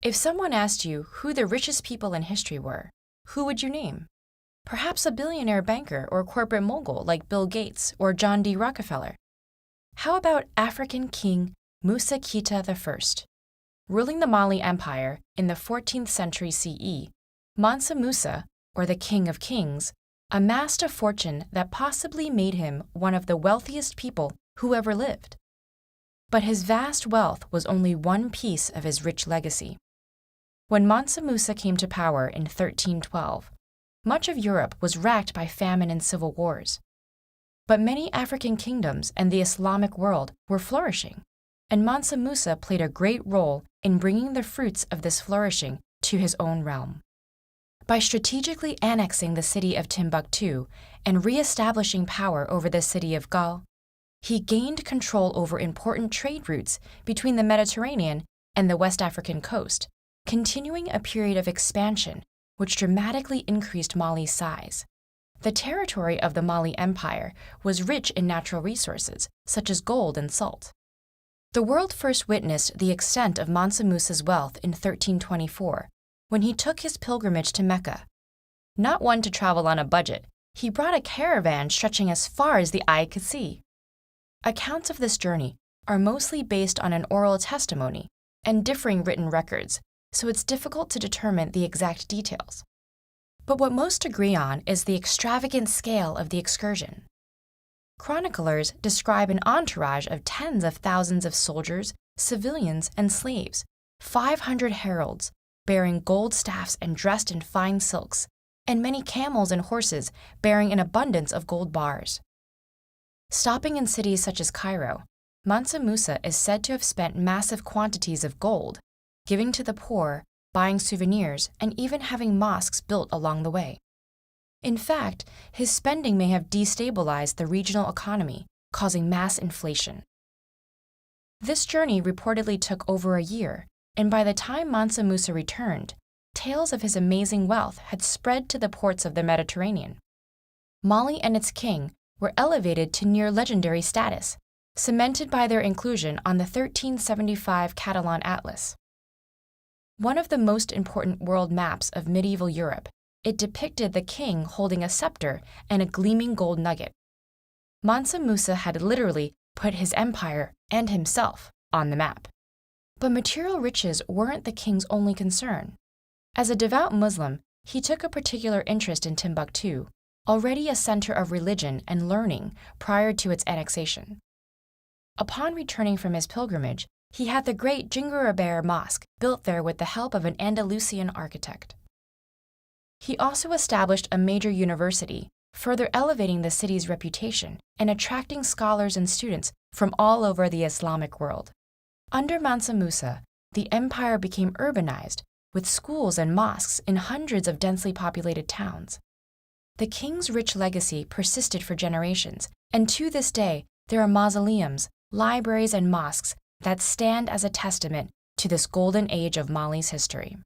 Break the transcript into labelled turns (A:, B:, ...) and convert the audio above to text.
A: If someone asked you who the richest people in history were, who would you name? Perhaps a billionaire banker or corporate mogul like Bill Gates or John D. Rockefeller. How about African King Musa Kita I? Ruling the Mali Empire in the 14th century CE, Mansa Musa, or the King of Kings, amassed a fortune that possibly made him one of the wealthiest people who ever lived. But his vast wealth was only one piece of his rich legacy. When Mansa Musa came to power in 1312, much of Europe was racked by famine and civil wars. But many African kingdoms and the Islamic world were flourishing, and Mansa Musa played a great role in bringing the fruits of this flourishing to his own realm. By strategically annexing the city of Timbuktu and re-establishing power over the city of Gal, he gained control over important trade routes between the Mediterranean and the West African coast, continuing a period of expansion which dramatically increased Mali's size. The territory of the Mali Empire was rich in natural resources, such as gold and salt. The world first witnessed the extent of Mansa Musa's wealth in 1324, when he took his pilgrimage to Mecca. Not one to travel on a budget, he brought a caravan stretching as far as the eye could see. Accounts of this journey are mostly based on an oral testimony and differing written records, so it's difficult to determine the exact details. But what most agree on is the extravagant scale of the excursion. Chroniclers describe an entourage of tens of thousands of soldiers, civilians, and slaves, 500 heralds, bearing gold staffs and dressed in fine silks, and many camels and horses bearing an abundance of gold bars. Stopping in cities such as Cairo, Mansa Musa is said to have spent massive quantities of gold, giving to the poor, buying souvenirs, and even having mosques built along the way. In fact, his spending may have destabilized the regional economy, causing mass inflation. This journey reportedly took over a year, and by the time Mansa Musa returned, tales of his amazing wealth had spread to the ports of the Mediterranean. Mali and its king were elevated to near legendary status, cemented by their inclusion on the 1375 Catalan Atlas. One of the most important world maps of medieval Europe, it depicted the king holding a scepter and a gleaming gold nugget. Mansa Musa had literally put his empire and himself on the map. But material riches weren't the king's only concern. As a devout Muslim, he took a particular interest in Timbuktu, already a center of religion and learning prior to its annexation. Upon returning from his pilgrimage, he had the great Djinguereber Mosque built there with the help of an Andalusian architect. He also established a major university, further elevating the city's reputation and attracting scholars and students from all over the Islamic world. Under Mansa Musa, the empire became urbanized, with schools and mosques in hundreds of densely populated towns. The king's rich legacy persisted for generations, and to this day, there are mausoleums, libraries, and mosques that stand as a testament to this golden age of Mali's history.